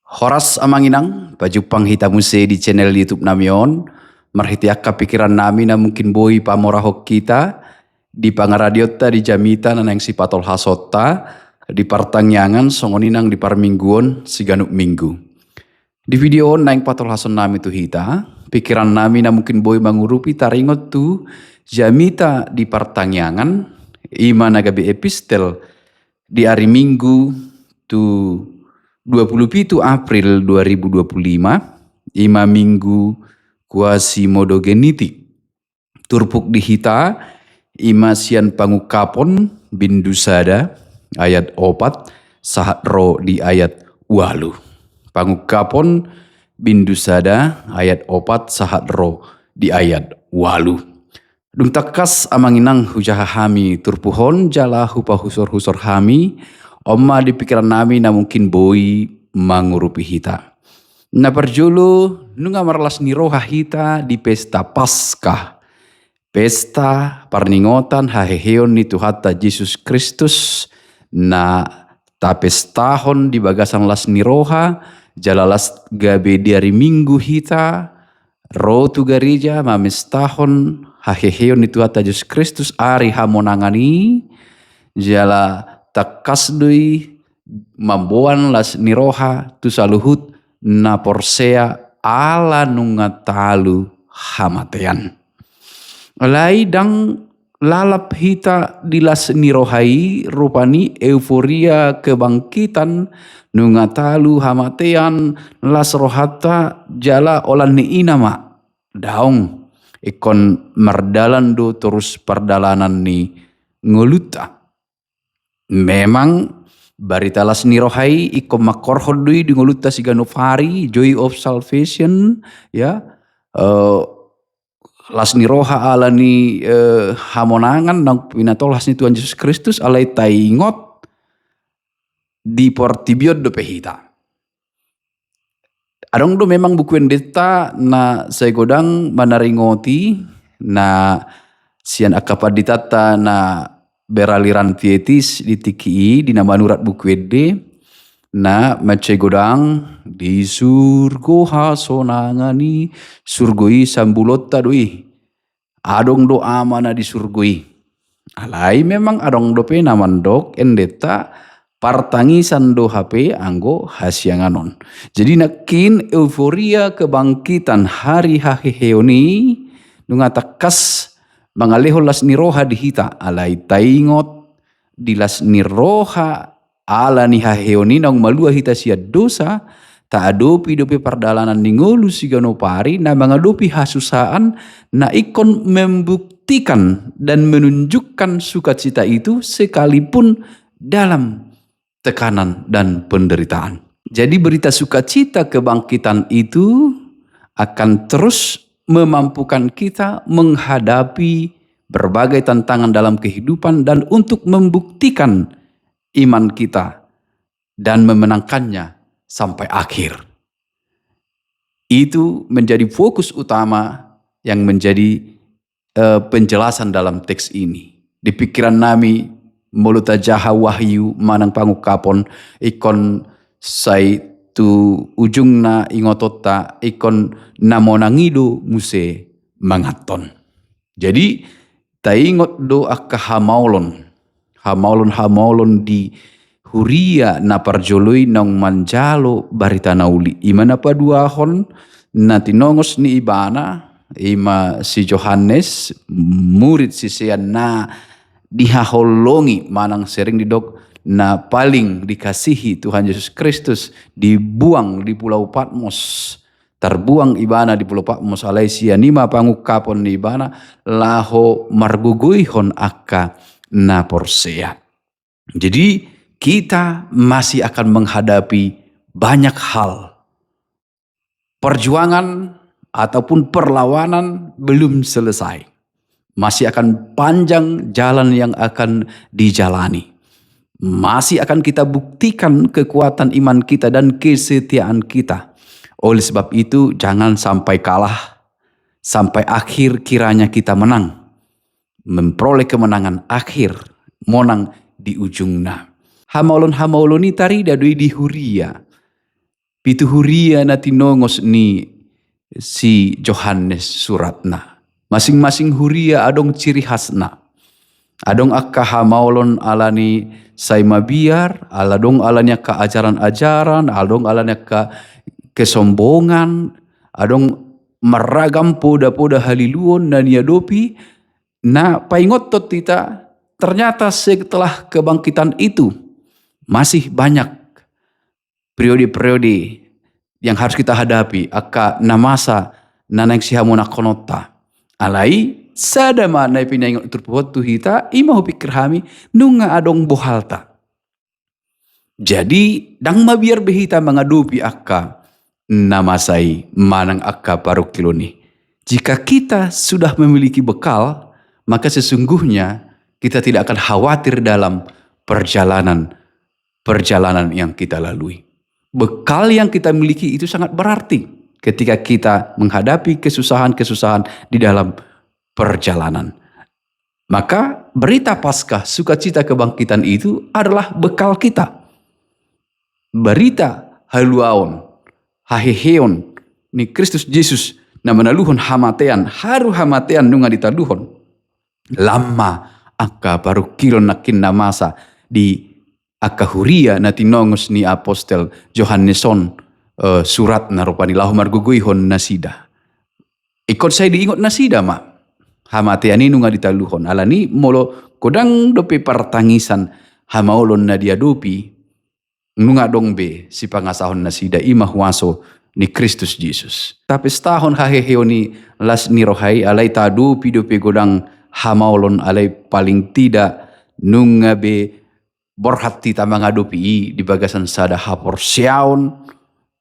Horas amanginang, pajupang hita muse di channel YouTube namion, marhitiaka pikiran nami na mungkin boi pamorahok kita, di pangaradiota di jamita na nang sipatol hasota, di partangyangan songoninang di parmingguon siganuk minggu. Di video naing patol hason nami tu hita, pikiran nami na mungkin boi mangurupi taringot tu jamita di partangyangan, ima nagabi epistel di hari minggu tu 27 April 2025, ima minggu kuasi modogeniti. Turpuk dihita, ima sian pangukapon bindusada ayat 4, sahat ro di ayat 8. Pangukapon bindusada ayat 4, sahat ro di ayat 8. Dum takas amanginang hujahahami turpuhon jala hupa husor-husor hami, Oma di pikiran nami na mungkin boi mangurupi hita. Na perjulu nunga marlas niroha hita di pesta Paskah. Pesta parningotan haheheon ni Tuhata Yesus Kristus na tapestahon di bagasan las niroha jalalas gabe di hari minggu hita rotu gereja mamestahon haheheon ni Tuhata Yesus Kristus ari hamonangani jala takasdui mamboan las niroha tu saluhut na porsea ala nungatalu hamatean. Alai dang lalap hita di las nirohai rupani euforia kebangkitan nungatalu hamatean las rohata jala olan ni inama daong ikon mardalan do terus perdalanan ni ngoluta. Memang baritalas nirohai ikom makorhodui di ngoluta siganofari joy of salvation ya las niroha ala ni hamonangan nang pinatolas ni Tuhan Yesus Kristus alai taingot di portibiod do pehita. Adong do memang buku endeta na saya godang manaringoti na sian akapaditata na beraliran pietis di tiki di nama nurat buku ede na mace godang di surgo hasonangani surgoi sambulota doi adong do amana di surgoi alai memang adong do pe namandok endeta partangisan do HP anggo hasyanganon. Jadi nakin euforia kebangkitan hari haheheoni nungatakas mangaleho las niroha dihita alai taingot di las niroha ala ni haheoni nang malua hita sia dosa ta adopi dopi pardalanan ningolu siganopari na mangadopi hasusaan na ikon membuktikan dan menunjukkan sukacita itu sekalipun dalam tekanan dan penderitaan. Jadi berita sukacita kebangkitan itu akan terus memampukan kita menghadapi berbagai tantangan dalam kehidupan dan untuk membuktikan iman kita dan memenangkannya sampai akhir. Itu menjadi fokus utama yang menjadi penjelasan dalam teks ini. Di pikiran nami moluta jaha wahyu manang pangukapon ikon sai tu ujungna ingotota ikon namonangido muse mangaton. Jadi taingot do akka hamaulon di huria na parjoloi nang manjalo barita nauli imana paduahon na tinongos ni ibana ima si Johannes murid si sean na dihaholongi manang sering didok na paling dikasihi Tuhan Yesus Kristus dibuang di Pulau Patmos, terbuang ibana di Pulau Patmos alai sia nima pangukapon ni ibana laho marguguihon akka na porsea. Jadi kita masih akan menghadapi banyak hal. Perjuangan ataupun perlawanan belum selesai. Masih akan panjang jalan yang akan dijalani. Masih akan kita buktikan kekuatan iman kita dan kesetiaan kita. Oleh sebab itu jangan sampai kalah. Sampai akhir kiranya kita menang. Memperoleh kemenangan akhir. Monang di ujungna. Hamaulon-hamauloni tari dadui di huria. pituhuria na tinongos ni si Johannes suratna. Masing-masing huria adong ciri khasna. Adong akka hamaulon alani say mabiar, aladong alanya ka ajaran-ajaran, adong alanya ka kesombongan, adong meragam poda-poda haliluon na niadopi, na paingotot kita ternyata setelah kebangkitan itu masih banyak periode-periode yang harus kita hadapi. Akka namasa nanang sihamuna konota. Alai sada mana pinayong turpuhot tu hita imahu pikir kami nunga adong bohalta. Jadi dang mabiar behita mengadupi akka namasai manang akka parukiloni. Jika kita sudah memiliki bekal, maka sesungguhnya kita tidak akan khawatir dalam perjalanan yang kita lalui. Bekal yang kita miliki itu sangat berarti ketika kita menghadapi kesusahan-kesusahan di dalam perjalanan. Maka berita Paskah, sukacita kebangkitan itu adalah bekal kita. Berita haluaon, haheheon, ni Kristus Yesus na manaluhon hamatean, haru hamatean nunga ditaluhon. Lama akka baru kilon nakin namasa di akahuria na tinongos ni apostel Johanneson surat na rupani lahu marguguihon nasida. Ikot saya diingot nasida ma. Hamateani nunga ditaluhon. Alani molo kodang dope partangisan hamaulon na diadupi nunga dong be si pangasahon nasida imah waso ni Kristus Jesus. Tapi setahun haheheo ni las nirohai alai tadupi dope godang hamaulon alai paling tidak nunga be borhati tamangadupi di bagasan sada hapor siaon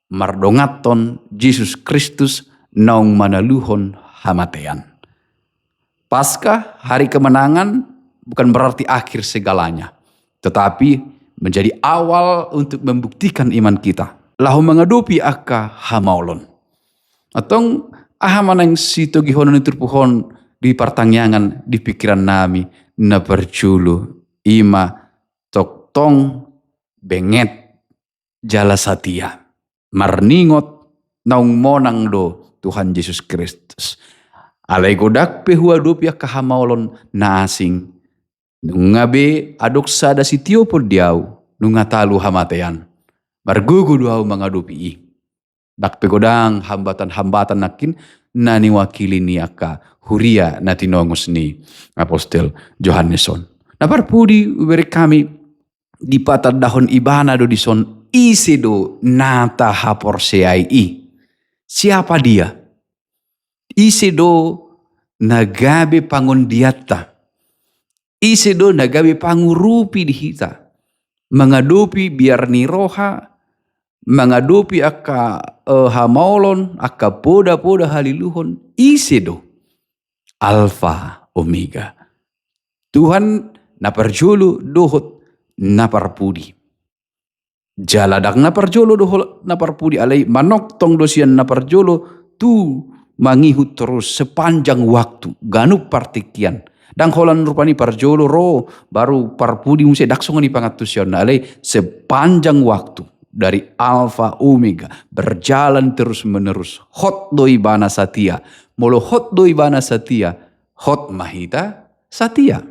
mardongaton Yesus Kristus naung manaluhon hamatean. Paskah, hari kemenangan, bukan berarti akhir segalanya, tetapi menjadi awal untuk membuktikan iman kita. Lahu mengadupi akka hamaulon. Atau ahamanang sito gihonon turpuhon di pertangyangan di pikiran nami na berjulu ima toktong benget jala satia. Marningot naung monang do Tuhan Yesus Kristus. Alai godak pehua dopia kahamaulon na asing. Nunga be adok sada sitio por diau. Nunga talu hamatean. Margugu duau mangadupi i. Dak pegodang hambatan-hambatan nakin nani wakili ni aka huria na tinongos ni apostel Johanneson. Naparpudi uberi kami di patad dahon ibana do dison isi do nata hapor seai i. Siapa dia? Isi do nagabe pangundiata. Isi do nagabe pangurupi di hita. Mengadupi biar niroha. Mengadupi akka hamaulon. Akka poda-poda haliluhon. Isi do. Alfa Omega. Tuhan naparjulu dohot naparpudi. Jaladak naparjolo dohot naparpudi alai manok tong dosian naparjolo tu mangihut terus sepanjang waktu ganu partikian dang holan rupani parjolo ro baru parpudi muse daksong ni pangatusion alai sepanjang waktu dari alfa omega berjalan terus menerus hot doi bana satia molo hot doi bana satia hot mahita satia.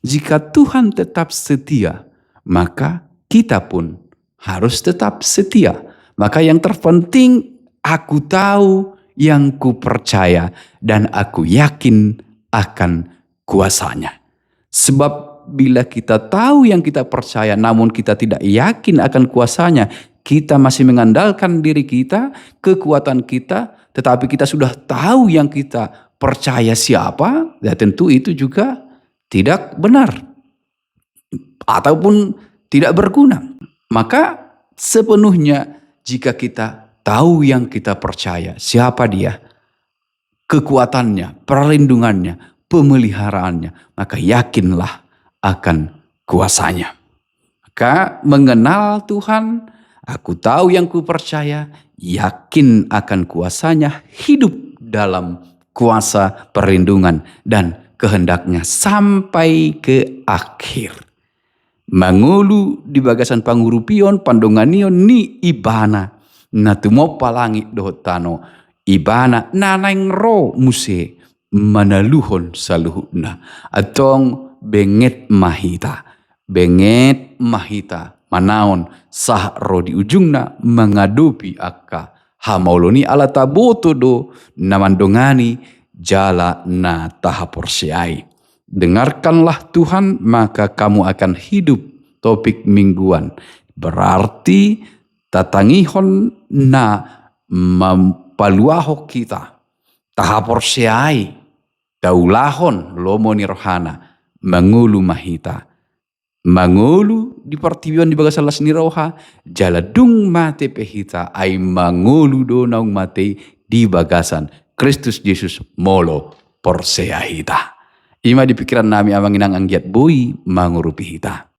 Jika Tuhan tetap setia maka kita pun harus tetap setia. Maka yang terpenting aku tahu yang ku percaya dan aku yakin akan kuasanya. Sebab bila kita tahu yang kita percaya namun kita tidak yakin akan kuasanya, kita masih mengandalkan diri kita, kekuatan kita, tetapi kita sudah tahu yang kita percaya siapa, ya tentu itu juga tidak benar ataupun tidak berguna. Maka sepenuhnya jika kita tahu yang kita percaya, siapa dia, kekuatannya, perlindungannya, pemeliharaannya, maka yakinlah akan kuasanya. Maka mengenal Tuhan, aku tahu yang ku percaya, yakin akan kuasanya, hidup dalam kuasa perlindungan dan kehendaknya sampai ke akhir. Mangulu di bagasan pangurupion pandonganion ni ibana na tumopa langit dohot tano ibana nanang ro muse manaluhon sa luhutna atong benget mahita manaon sah ro di ujungna mengadupi akka hamauloni ala taboto do namandongani jala na tahaporsiai. Dengarkanlah Tuhan maka kamu akan hidup. Topik mingguan berarti tatangihon na mampaluaho kita tahaporsiai daulahon lomoni rohana mangulu mahita mangulu di partibion di bagasalas ni roha jaladung mate pehita ay mangulu do naung mate di bagasan Kristus Yesus molo porseahita. Ima di pikiran nami amanginang anggiat bui mangurupi hita.